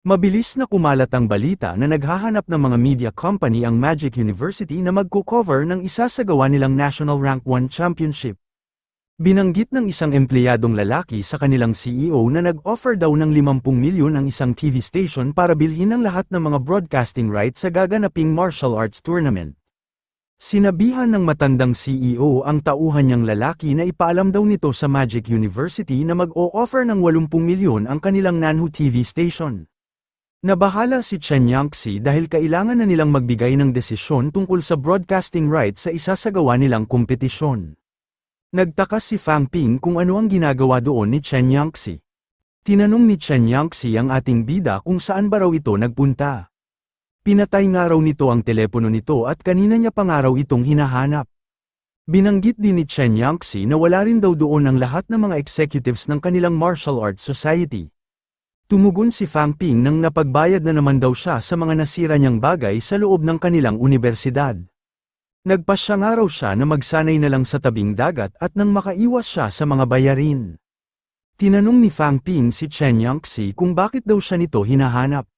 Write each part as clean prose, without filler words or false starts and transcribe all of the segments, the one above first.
Mabilis na kumalat ang balita na naghahanap ng mga media company ang Magic University na magko-cover ng isa sa gawa nilang National Rank 1 Championship. Binanggit ng isang empleyadong lalaki sa kanilang CEO na nag-offer daw ng 50 milyon ang isang TV station para bilhin ang lahat ng mga broadcasting rights sa gaganaping martial arts tournament. Sinabihan ng matandang CEO ang tauhan niyang lalaki na ipaalam daw nito sa Magic University na mag-o-offer ng 80 milyon ang kanilang Nanhu TV station. Nabahala si Chen Yangxi dahil kailangan na nilang magbigay ng desisyon tungkol sa broadcasting rights sa isa sa gawa nilang kompetisyon. Nagtaka si Fang Ping kung ano ang ginagawa doon ni Chen Yangxi. Tinanong ni Chen Yangxi ang ating bida kung saan ba raw ito nagpunta. Pinatay nga raw nito ang telepono nito at kanina niya pa nga raw itong hinahanap. Binanggit din ni Chen Yangxi na wala rin daw doon ang lahat ng mga executives ng kanilang martial arts society. Tumugon si Fang Ping nang napagbayad na naman daw siya sa mga nasira niyang bagay sa loob ng kanilang universidad. Nagpasya nga raw siya na magsanay na lang sa tabing dagat at nang makaiwas siya sa mga bayarin. Tinanong ni Fang Ping si Chen Yangxi kung bakit daw siya nito hinahanap.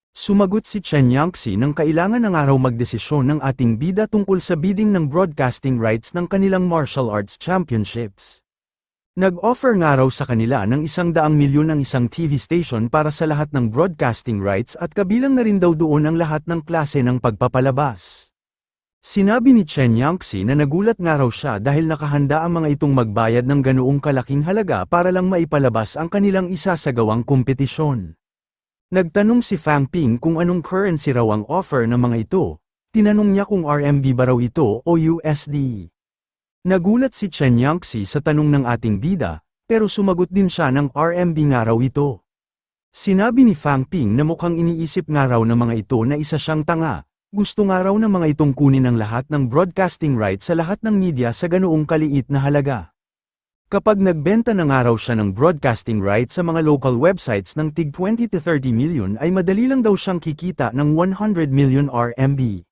Sumagot si Chen Yangxi nang kailangan na nga raw magdesisyon ng ating bida tungkol sa bidding ng broadcasting rights ng kanilang martial arts championships. Nag-offer nga raw sa kanila ng 100 milyon ang isang TV station para sa lahat ng broadcasting rights at kabilang na rin daw doon ang lahat ng klase ng pagpapalabas. Sinabi ni Chen Yangxi na nagulat nga raw siya dahil nakahanda ang mga itong magbayad ng ganoong kalaking halaga para lang maipalabas ang kanilang isa sa gawang kompetisyon. Nagtanong si Fang Ping kung anong currency raw ang offer ng mga ito. Tinanong niya kung RMB ba raw ito o USD. Nagulat si Chen Yangxi sa tanong ng ating bida, pero sumagot din siya ng RMB nga raw ito. Sinabi ni Fang Ping na mukhang iniisip nga raw ng mga ito na isa siyang tanga, gusto nga raw ng mga itong kunin ang lahat ng broadcasting rights sa lahat ng media sa ganoong kaliit na halaga. Kapag nagbenta na nga raw siya ng broadcasting rights sa mga local websites ng tig 20 to 30 milyon ay madali lang daw siyang kikita ng 100 million RMB.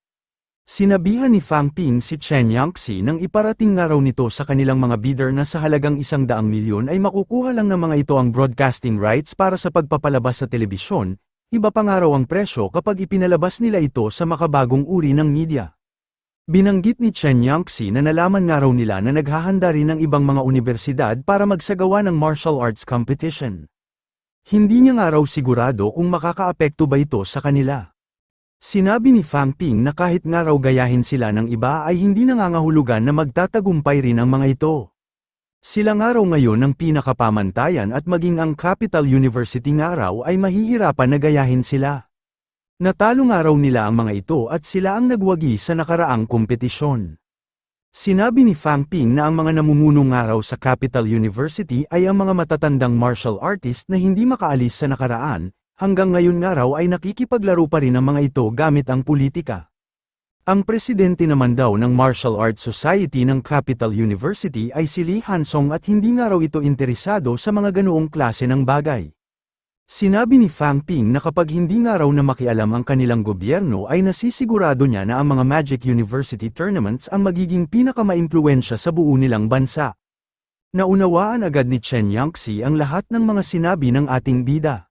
Sinabihan ni Fang Ping si Chen Yangxi nang iparating nga raw nito sa kanilang mga bidder na sa halagang 100 milyon ay makukuha lang ng mga ito ang broadcasting rights para sa pagpapalabas sa telebisyon, iba pa nga raw ang presyo kapag ipinalabas nila ito sa makabagong uri ng media. Binanggit ni Chen Yangxi na nalaman nga raw nila na naghahanda rin ng ibang mga universidad para magsagawa ng martial arts competition. Hindi niya nga raw sigurado kung makakaapekto ba ito sa kanila. Sinabi ni Fang Ping na kahit nga raw gayahin sila ng iba ay hindi nangangahulugan na magtatagumpay rin ang mga ito. Sila nga raw ngayon ang pinakapamantayan at maging ang Capital University nga raw ay mahihirapan na gayahin sila. Natalo nga raw nila ang mga ito at sila ang nagwagi sa nakaraang kompetisyon. Sinabi ni Fang Ping na ang mga namumuno nga raw sa Capital University ay ang mga matatandang martial artist na hindi makaalis sa nakaraan, hanggang ngayon nga raw ay nakikipaglaro pa rin ang mga ito gamit ang politika. Ang presidente naman daw ng Martial Arts Society ng Capital University ay si Li Hansong at hindi nga raw ito interesado sa mga ganoong klase ng bagay. Sinabi ni Fang Ping na kapag hindi nga raw na makialam ang kanilang gobyerno ay nasisigurado niya na ang mga Magic University tournaments ang magiging pinakamaimpluwensya sa buo nilang bansa. Naunawaan agad ni Chen Yangxi ang lahat ng mga sinabi ng ating bida.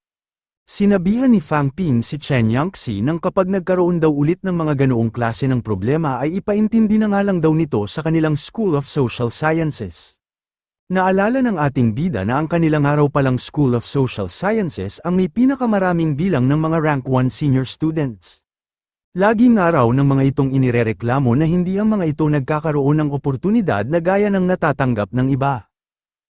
Sinabihan ni Fang Ping si Chen Yangxi nang kapag nagkaroon daw ulit ng mga ganoong klase ng problema ay ipaintindi na nga lang daw nito sa kanilang School of Social Sciences. Naalala ng ating bida na ang kanilang araw palang School of Social Sciences ang may pinakamaraming bilang ng mga Rank 1 senior students. Laging araw ng mga itong inirereklamo na hindi ang mga ito nagkakaroon ng oportunidad na gaya ng natatanggap ng iba.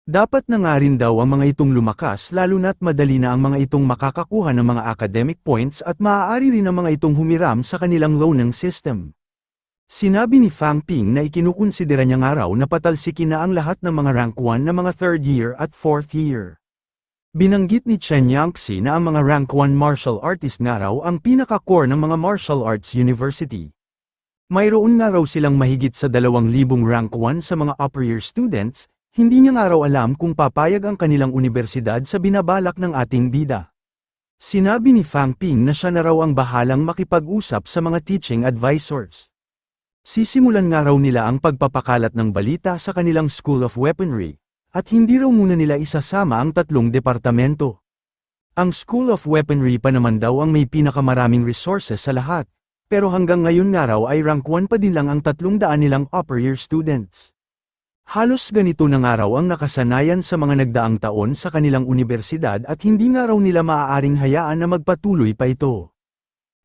Dapat na nga rin daw ang mga itong lumakas lalo na't madali na ang mga itong makakakuha ng mga academic points at maaari rin ang mga itong humiram sa kanilang loaning system. Sinabi ni Fang Ping na ikinukonsidera niya nga raw na patalsikin na ang lahat ng mga rank 1 na mga 3rd year at 4th year. Binanggit ni Chen Yangxi na ang mga rank 1 martial artist nga raw ang pinaka-core ng mga martial arts university. Mayroon nga raw silang mahigit sa 2,000 rank 1 sa mga upper year students. Hindi niya nga raw alam kung papayag ang kanilang universidad sa binabalak ng ating bida. Sinabi ni Fang Ping na siya na raw ang bahalang makipag-usap sa mga teaching advisors. Sisimulan nga raw nila ang pagpapakalat ng balita sa kanilang School of Weaponry, at hindi raw muna nila isasama ang 3 departamento. Ang School of Weaponry pa naman daw ang may pinakamaraming resources sa lahat, pero hanggang ngayon nga raw ay rank 1 pa din lang ang 300 nilang upper year students. Halos ganito na nga raw ang nakasanayan sa mga nagdaang taon sa kanilang universidad at hindi nga raw nila maaaring hayaan na magpatuloy pa ito.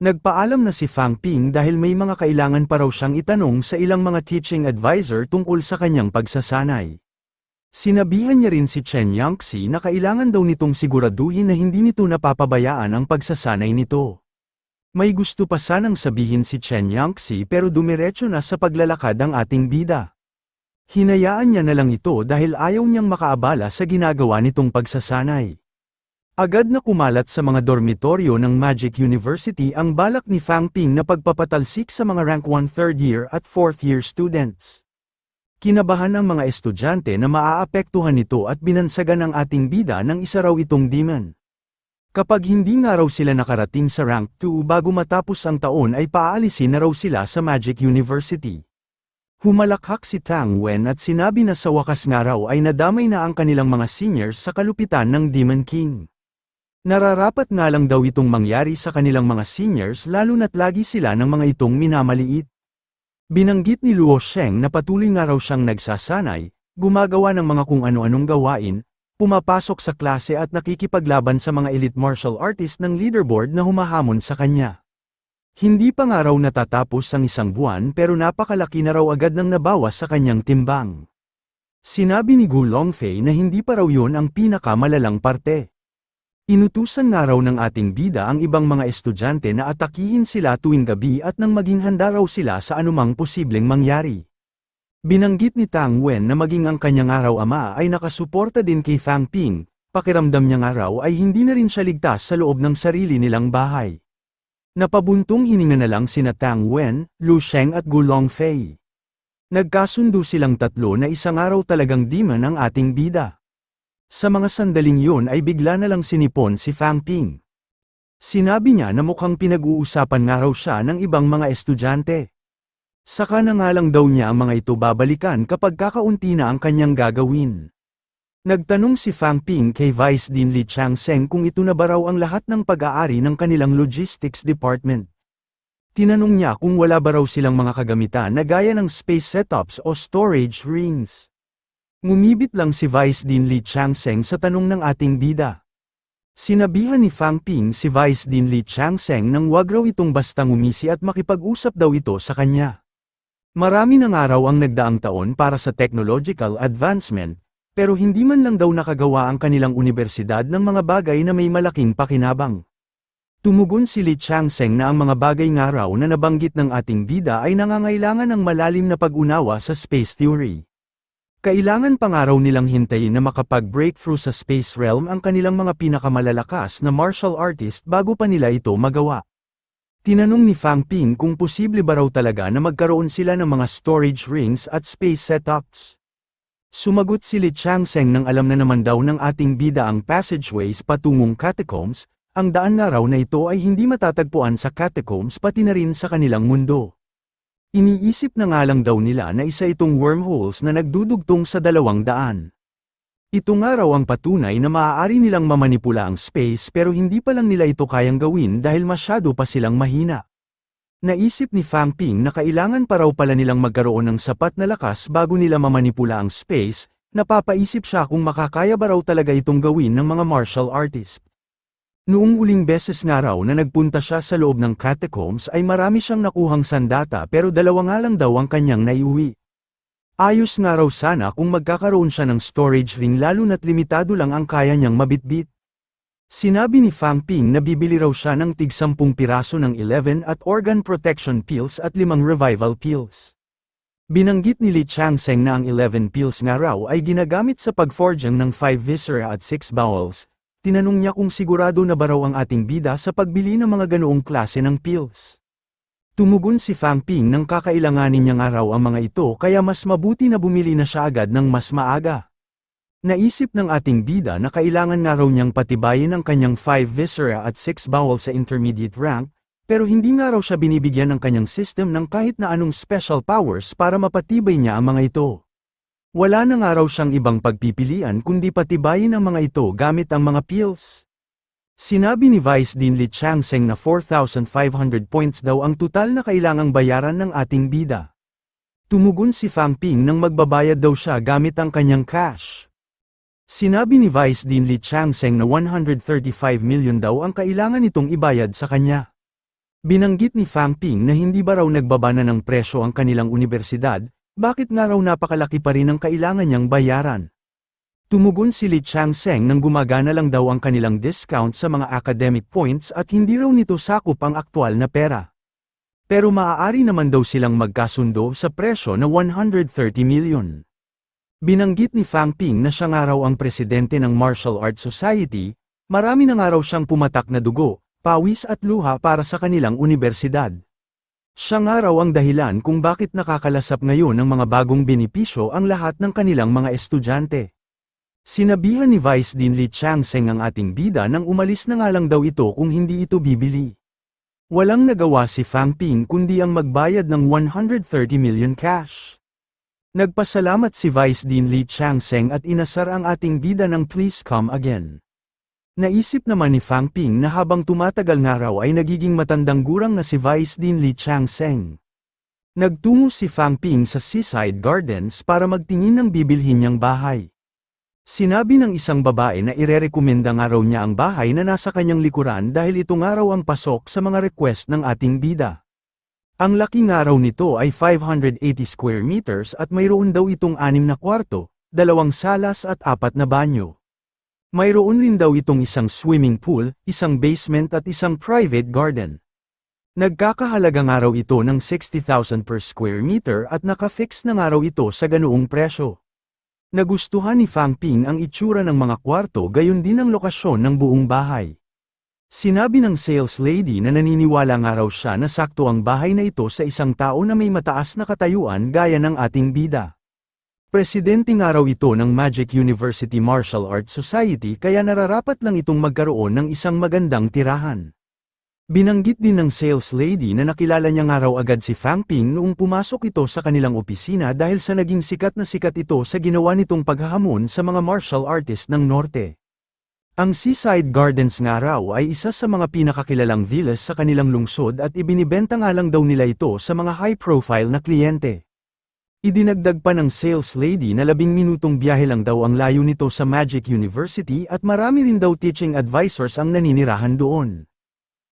Nagpaalam na si Fang Ping dahil may mga kailangan pa raw siyang itanong sa ilang mga teaching advisor tungkol sa kanyang pagsasanay. Sinabihan niya rin si Chen Yangxi na kailangan daw nitong siguraduhin na hindi nito napapabayaan ang pagsasanay nito. May gusto pa sanang sabihin si Chen Yangxi pero dumiretso na sa paglalakad ang ating bida. Hinayaan niya na lang ito dahil ayaw niyang makaabala sa ginagawa nitong pagsasanay. Agad na kumalat sa mga dormitoryo ng Magic University ang balak ni Fang Ping na pagpapatalsik sa mga rank 1 third year at fourth year students. Kinabahan ang mga estudyante na maaapektuhan nito at binansagan ang ating bida ng isa raw itong demon. Kapag hindi nga raw sila nakarating sa rank 2 bago matapos ang taon ay paalisin na raw sila sa Magic University. Humalakhak si Tang Wen at sinabi na sa wakas nga raw ay nadamay na ang kanilang mga seniors sa kalupitan ng Demon King. Nararapat nga lang daw itong mangyari sa kanilang mga seniors lalo na't lagi sila ng mga itong minamaliit. Binanggit ni Luo Sheng na patuloy nga raw siyang nagsasanay, gumagawa ng mga kung ano-anong gawain, pumapasok sa klase at nakikipaglaban sa mga elite martial artist ng leaderboard na humahamon sa kanya. Hindi pa nga raw natatapos ang isang buwan pero napakalaki na raw agad ng nabawas sa kanyang timbang. Sinabi ni Gu Longfei na hindi pa raw yun ang pinakamalalang parte. Inutusan nga raw ng ating bida ang ibang mga estudyante na atakihin sila tuwing gabi at nang maging handa raw sila sa anumang posibleng mangyari. Binanggit ni Tang Wen na maging ang kanyang araw ama ay nakasuporta din kay Fang Ping, pakiramdam niya nga raw ay hindi na rin siya ligtas sa loob ng sarili nilang bahay. Napabuntong hininga na lang sina Tang Wen, Lu Sheng at Gu Longfei. Nagkasundo silang tatlo na isang araw talagang demon ang ating bida. Sa mga sandaling yun ay bigla na lang sinipon si Fang Ping. Sinabi niya na mukhang pinag-uusapan nga raw siya ng ibang mga estudyante. Saka na nga lang daw niya ang mga ito babalikan kapag kakaunti na ang kanyang gagawin. Nagtanong si Fang Ping kay Vice Dean Li Changsheng kung ito na ba raw ang lahat ng pag-aari ng kanilang logistics department. Tinanong niya kung wala ba raw silang mga kagamitan na gaya ng space setups o storage rings. Ngumibit lang si Vice Dean Li Changsheng sa tanong ng ating bida. Sinabihan ni Fang Ping si Vice Dean Li Changsheng nang wag raw itong basta ngumisi at makipag-usap daw ito sa kanya. Marami ng araw ang nagdaang taon para sa technological advancement, pero hindi man lang daw nakagawa ang kanilang universidad ng mga bagay na may malaking pakinabang. Tumugon si Li Changsheng na ang mga bagay nga raw na nabanggit ng ating bida ay nangangailangan ng malalim na pag-unawa sa space theory. Kailangan pa nga raw nilang hintayin na makapag-breakthrough sa space realm ang kanilang mga pinakamalalakas na martial artist bago pa nila ito magawa. Tinanong ni Fang Ping kung posible ba raw talaga na magkaroon sila ng mga storage rings at space setups. Sumagot si Li Changsheng nang alam na naman daw ng ating bida ang passageways patungong catacombs, ang daan nga raw na ito ay hindi matatagpuan sa catacombs pati na rin sa kanilang mundo. Iniisip na nga lang daw nila na isa itong wormholes na nagdudugtong sa 200. Ito nga raw ang patunay na maaari nilang mamanipula ang space pero hindi pa lang nila ito kayang gawin dahil masyado pa silang mahina. Naisip ni Fang Ping na kailangan pa raw pala nilang magkaroon ng sapat na lakas bago nila mamanipula ang space, napapaisip siya kung makakaya ba raw talaga itong gawin ng mga martial artist. Noong huling beses nga raw na nagpunta siya sa loob ng catacombs ay marami siyang nakuhang sandata pero 2 nga lang daw ang kanyang naiuwi. Ayos nga raw sana kung magkakaroon siya ng storage ring lalo na't limitado lang ang kaya niyang mabitbit. Sinabi ni Fang Ping na bibili raw siya ng tig 10 piraso ng 11 at organ protection pills at 5 revival pills. Binanggit ni Li Changsheng na ang 11 pills nga raw ay ginagamit sa pagforging ng 5 viscera at 6 bowels. Tinanong niya kung sigurado na ba raw ang ating bida sa pagbili ng mga ganoong klase ng pills. Tumugon si Fang Ping nang kakailanganin niya nga raw ang mga ito kaya mas mabuti na bumili na siya agad ng mas maaga. Naisip ng ating bida na kailangan nga raw niyang patibayin ang kanyang 5 viscera at 6 bowel sa intermediate rank, pero hindi nga raw siya binibigyan ng kanyang system ng kahit na anong special powers para mapatibay niya ang mga ito. Wala na nga raw siyang ibang pagpipilian kundi patibayin ang mga ito gamit ang mga pills. Sinabi ni Vice Dean Li Changseng na 4,500 points daw ang total na kailangang bayaran ng ating bida. Tumugon si Fang Ping nang magbabayad daw siya gamit ang kanyang cash. Sinabi ni Vice Dean Li Changseng na 135 million daw ang kailangan nitong ibayad sa kanya. Binanggit ni Fang Ping na hindi ba raw nagbaba na ng presyo ang kanilang universidad, bakit nga raw napakalaki pa rin ang kailangan niyang bayaran. Tumugon si Li Changseng nang gumagana lang daw ang kanilang discount sa mga academic points at hindi raw nito sakop ang aktual na pera. Pero maaari naman daw silang magkasundo sa presyo na 130 million. Binanggit ni Fang Ping na siya nga raw ang presidente ng Martial Arts Society, marami na nga raw siyang pumatak na dugo, pawis at luha para sa kanilang universidad. Siya nga raw ang dahilan kung bakit nakakalasap ngayon ng mga bagong benepisyo ang lahat ng kanilang mga estudyante. Sinabihan ni Vice Dean Li Changseng ang ating bida nang umalis na nga lang daw ito kung hindi ito bibili. Walang nagawa si Fang Ping kundi ang magbayad ng 130 million cash. Nagpasalamat si Vice Dean Li Changseng at inasar ang ating bida ng please come again. Naisip naman ni Fang Ping na habang tumatagal nga raw ay nagiging matandang gurang na si Vice Dean Li Changseng. Nagtungo si Fang Ping sa Seaside Gardens para magtingin ng bibilhin niyang bahay. Sinabi ng isang babae na irerekomenda nga raw niya ang bahay na nasa kanyang likuran dahil ito nga raw ang pasok sa mga request ng ating bida. Ang laki nga raw nito ay 580 square meters at mayroon daw itong 6 na kwarto, 2 salas at 4 na banyo. Mayroon rin daw itong isang swimming pool, isang basement at isang private garden. Nagkakahalaga nga raw ito ng 60,000 per square meter at naka-fix na nga raw ito sa ganoong presyo. Nagustuhan ni Fang Ping ang itsura ng mga kwarto gayon din ang lokasyon ng buong bahay. Sinabi ng sales lady na naniniwala nga raw siya na sakto ang bahay na ito sa isang tao na may mataas na katayuan gaya ng ating bida. Presidente nga raw ito ng Magic University Martial Arts Society kaya nararapat lang itong magkaroon ng isang magandang tirahan. Binanggit din ng sales lady na nakilala niya nga raw agad si Fang Ping noong pumasok ito sa kanilang opisina dahil sa naging sikat na sikat ito sa ginawa nitong paghahamon sa mga martial artist ng Norte. Ang Seaside Gardens nga raw ay isa sa mga pinakakilalang villas sa kanilang lungsod at ibinibenta nga lang daw nila ito sa mga high-profile na kliyente. Idinagdag pa ng sales lady na 10 minutong biyahe lang daw ang layo nito sa Magic University at marami rin daw teaching advisors ang naninirahan doon.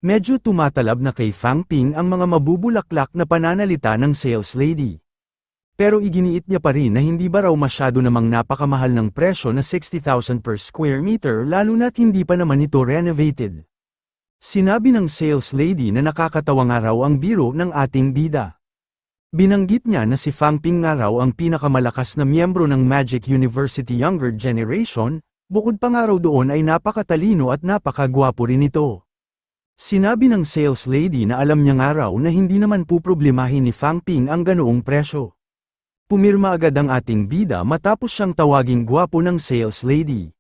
Medyo tumatalab na kay Fang Ping ang mga mabubulaklak na pananalita ng sales lady. Pero iginiit niya pa rin na hindi ba raw masyado namang napakamahal ng presyo na 60,000 per square meter lalo na't hindi pa naman ito renovated. Sinabi ng sales lady na nakakatawa nga raw ang biro ng ating bida. Binanggit niya na si Fang Ping nga raw ang pinakamalakas na miyembro ng Magic University Younger Generation, bukod pa nga raw doon ay napakatalino at napakagwapo rin ito. Sinabi ng sales lady na alam niya nga raw na hindi naman puproblemahin ni Fang Ping ang ganoong presyo. Pumirma agad ang ating bida matapos siyang tawaging gwapo ng sales lady.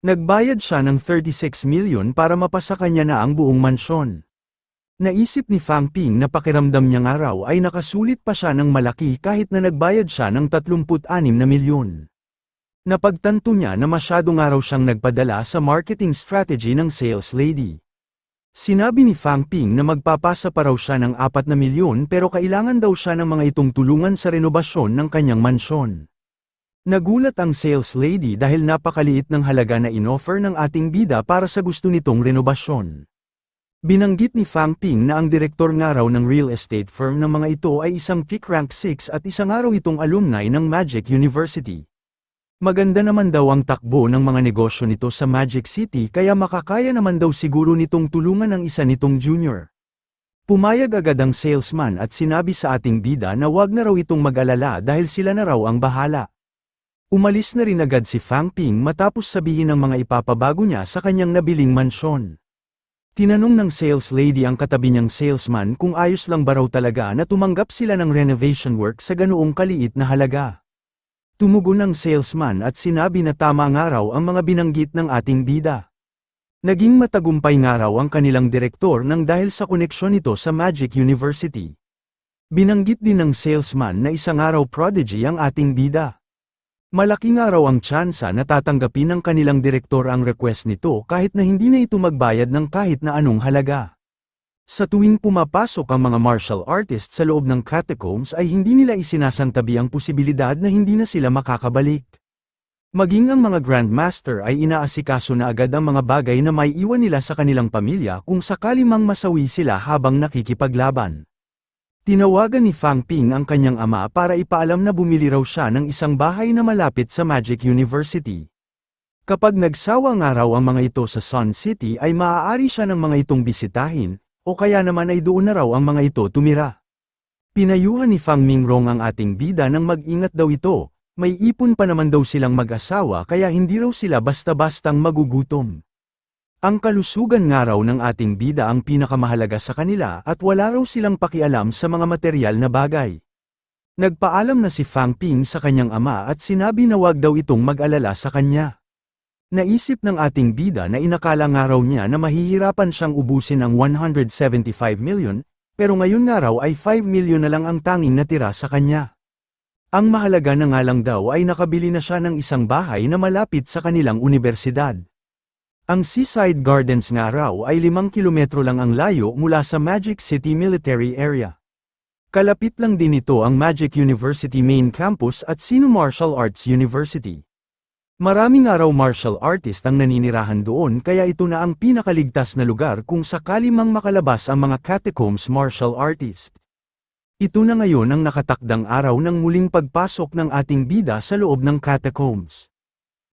Nagbayad siya ng 36 million para mapasa kanya na ang buong mansyon. Naisip ni Fang Ping na pakiramdam niya nga raw ay nakasulit pa siya ng malaki kahit na nagbayad siya ng 36 na milyon. Napagtanto niya na masyado nga raw siyang nagpadala sa marketing strategy ng sales lady. Sinabi ni Fang Ping na magpapasa pa raw siya ng 4 na milyon pero kailangan daw siya ng mga itong tulungan sa renobasyon ng kanyang mansyon. Nagulat ang sales lady dahil napakaliit ng halaga na inoffer ng ating bida para sa gusto nitong renobasyon. Binanggit ni Fang Ping na ang direktor nga raw ng real estate firm ng mga ito ay isang peak rank 6 at isang araw itong alumni ng Magic University. Maganda naman daw ang takbo ng mga negosyo nito sa Magic City kaya makakaya naman daw siguro nitong tulungan ang isa nitong junior. Pumayag agad ang salesman at sinabi sa ating bida na wag na raw itong mag-alala dahil sila na raw ang bahala. Umalis na rin agad si Fang Ping matapos sabihin ng mga ipapabago niya sa kanyang nabiling mansyon. Tinanong ng sales lady ang katabi niyang salesman kung ayos lang ba raw talaga na tumanggap sila ng renovation work sa ganoong kaliit na halaga. Tumugon ang salesman at sinabi na tama nga raw ang mga binanggit ng ating bida. Naging matagumpay nga raw ang kanilang direktor nang dahil sa koneksyon nito sa Magic University. Binanggit din ng salesman na isang araw prodigy ang ating bida. Malaki nga raw ang tsansa na tatanggapin ng kanilang direktor ang request nito kahit na hindi na ito magbayad ng kahit na anong halaga. Sa tuwing pumapasok ang mga martial artists sa loob ng catacombs ay hindi nila isinasantabi ang posibilidad na hindi na sila makakabalik. Maging ang mga Grandmaster ay inaasikaso na agad ang mga bagay na may iwan nila sa kanilang pamilya kung sakali mang masawi sila habang nakikipaglaban. Tinawagan ni Fang Ping ang kanyang ama para ipaalam na bumili raw siya ng isang bahay na malapit sa Magic University. Kapag nagsawa nga raw ang mga ito sa Sun City ay maaari siya ng mga itong bisitahin, o kaya naman ay doon na raw ang mga ito tumira. Pinayuhan ni Fang Mingrong ang ating bida nang mag-ingat daw ito, may ipon pa naman daw silang mag-asawa kaya hindi raw sila basta-bastang magugutom. Ang kalusugan nga raw ng ating bida ang pinakamahalaga sa kanila at wala raw silang pakialam sa mga materyal na bagay. Nagpaalam na si Fang Ping sa kanyang ama at sinabi na wag daw itong mag-alala sa kanya. Naisip ng ating bida na inakala nga raw niya na mahihirapan siyang ubusin ang 175 million, pero ngayon nga raw ay 5 million na lang ang tanging natira sa kanya. Ang mahalaga na nga lang daw ay nakabili na siya ng isang bahay na malapit sa kanilang universidad. Ang Seaside Gardens nga raw ay 5 kilometro lang ang layo mula sa Magic City Military Area. Kalapit lang din ito ang Magic University Main Campus at Sino Martial Arts University. Maraming nga raw martial artist ang naninirahan doon kaya ito na ang pinakaligtas na lugar kung sakali mang makalabas ang mga catacombs martial artist. Ito na ngayon ang nakatakdang araw ng muling pagpasok ng ating bida sa loob ng catacombs.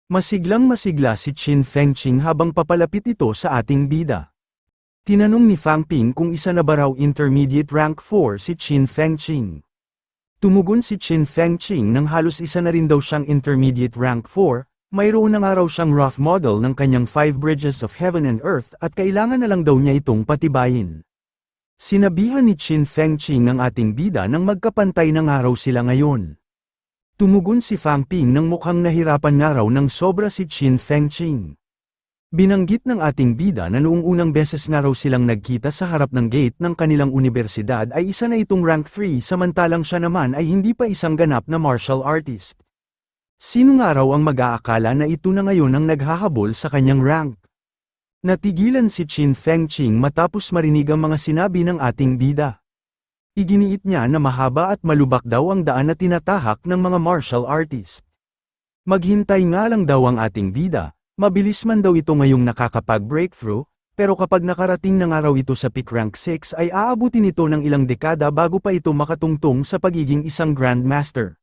Masiglang-masigla si Qin Fengqing habang papalapit ito sa ating bida. Tinanong ni Fang Ping kung isa na ba raw intermediate rank 4 si Qin Fengqing. Tumugon si Qin Fengqing nang halos isa na rin daw siyang intermediate rank 4, mayroon na nga raw siyang rough model ng kanyang 5 bridges of heaven and earth at kailangan na lang daw niya itong patibayin. Sinabihan ni Qin Fengqing ng ating bida nang magkapantay na nga raw sila ngayon. Tumugon si Fang Ping nang mukhang nahirapan nga raw ng sobra si Qin Fengqing. Binanggit ng ating bida na noong unang beses nga raw silang nagkita sa harap ng gate ng kanilang universidad ay isa na itong rank 3 samantalang siya naman ay hindi pa isang ganap na martial artist. Sino nga raw ang mag-aakala na ito na ngayon ang naghahabol sa kanyang rank? Natigilan si Qin Fengqing matapos marinig ang mga sinabi ng ating bida. Iginiit niya na mahaba at malubak daw ang daan na tinatahak ng mga martial artist. Maghintay nga lang daw ang ating bida, mabilis man daw ito ngayong nakakapag-breakthrough, pero kapag nakarating na nga raw ito sa peak rank 6 ay aabutin ito ng ilang dekada bago pa ito makatungtong sa pagiging isang Grandmaster.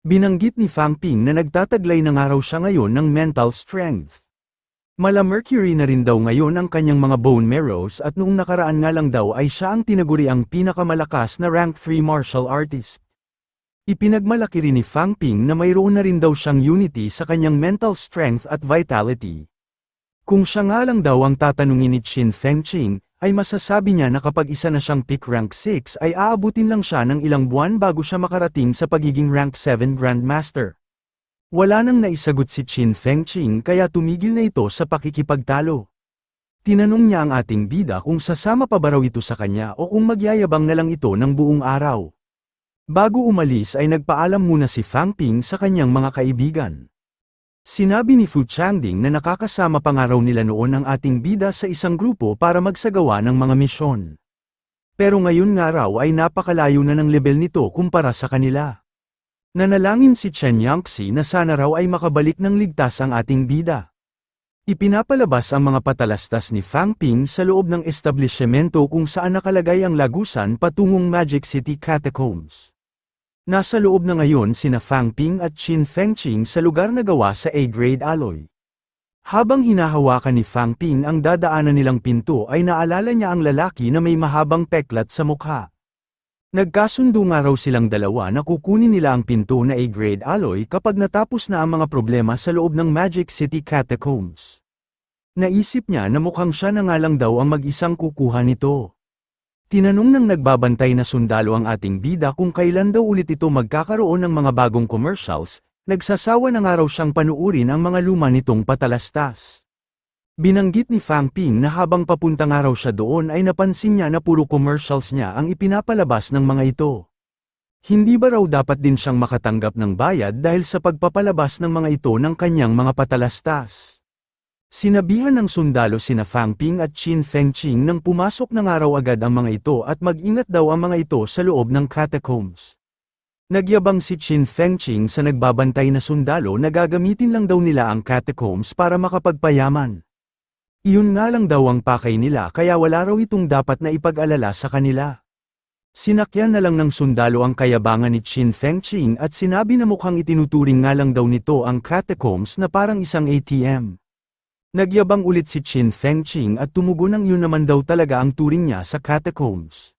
Binanggit ni Fang Ping na nagtataglay na nga raw siya ngayon ng mental strength. Mala Mercury na rin daw ngayon ang kanyang mga bone marrows at noong nakaraan nga lang daw ay siya ang tinaguriang pinakamalakas na rank 3 martial artist. Ipinagmalaki rin ni Fang Ping na mayroon na rin daw siyang unity sa kanyang mental strength at vitality. Kung siya nga lang daw ang tatanungin ni Qin Fengqing, ay masasabi niya na kapag isa na siyang peak rank 6 ay aabutin lang siya ng ilang buwan bago siya makarating sa pagiging rank 7 Grandmaster. Wala nang naisagot si Qin Fengqing kaya tumigil na ito sa pakikipagtalo. Tinanong niya ang ating bida kung sasama pa ba raw ito sa kanya o kung magyayabang na lang ito ng buong araw. Bago umalis ay nagpaalam muna si Fang Ping sa kanyang mga kaibigan. Sinabi ni Fu Changding na nakakasama pa nga raw nila noon ang ating bida sa isang grupo para magsagawa ng mga misyon. Pero ngayon nga raw ay napakalayo na ng level nito kumpara sa kanila. Nanalangin si Chen Yangxi na sana raw ay makabalik ng ligtas ang ating bida. Ipinapalabas ang mga patalastas ni Fang Ping sa loob ng establishmento kung saan nakalagay ang lagusan patungong Magic City Catacombs. Nasa loob na ngayon sina Fang Ping at Qin Fengqing sa lugar na gawa sa A-grade alloy. Habang hinahawakan ni Fang Ping ang dadaanan nilang pinto ay naalala niya ang lalaki na may mahabang peklat sa mukha. Nagkasundo nga raw silang dalawa na kukunin nila ang pinto na A-grade alloy kapag natapos na ang mga problema sa loob ng Magic City Catacombs. Naisip niya na mukhang siya na nga lang daw ang mag-isang kukuha nito. Tinanong ng nagbabantay na sundalo ang ating bida kung kailan daw ulit ito magkakaroon ng mga bagong commercials, nagsasawa na nga raw siyang panuurin ang mga luma nitong patalastas. Binanggit ni Fang Ping na habang papunta nga raw siya doon ay napansin niya na puro commercials niya ang ipinapalabas ng mga ito. Hindi ba raw dapat din siyang makatanggap ng bayad dahil sa pagpapalabas ng mga ito ng kanyang mga patalastas? Sinabihan ng sundalo sina Fang Ping at Qin Fengqing nang pumasok ng araw agad ang mga ito at mag-ingat daw ang mga ito sa loob ng catacombs. Nagyabang si Qin Fengqing sa nagbabantay na sundalo na gagamitin lang daw nila ang catacombs para makapagpayaman. Iyon nga lang daw ang pakay nila kaya wala raw itong dapat na ipag-alala sa kanila. Sinakyan na lang ng sundalo ang kayabangan ni Qin Fengqing at sinabi na mukhang itinuturing nga lang daw nito ang catacombs na parang isang ATM. Nagyabang ulit si Qin Fengqing at tumugon ng yun naman daw talaga ang turing niya sa catacombs.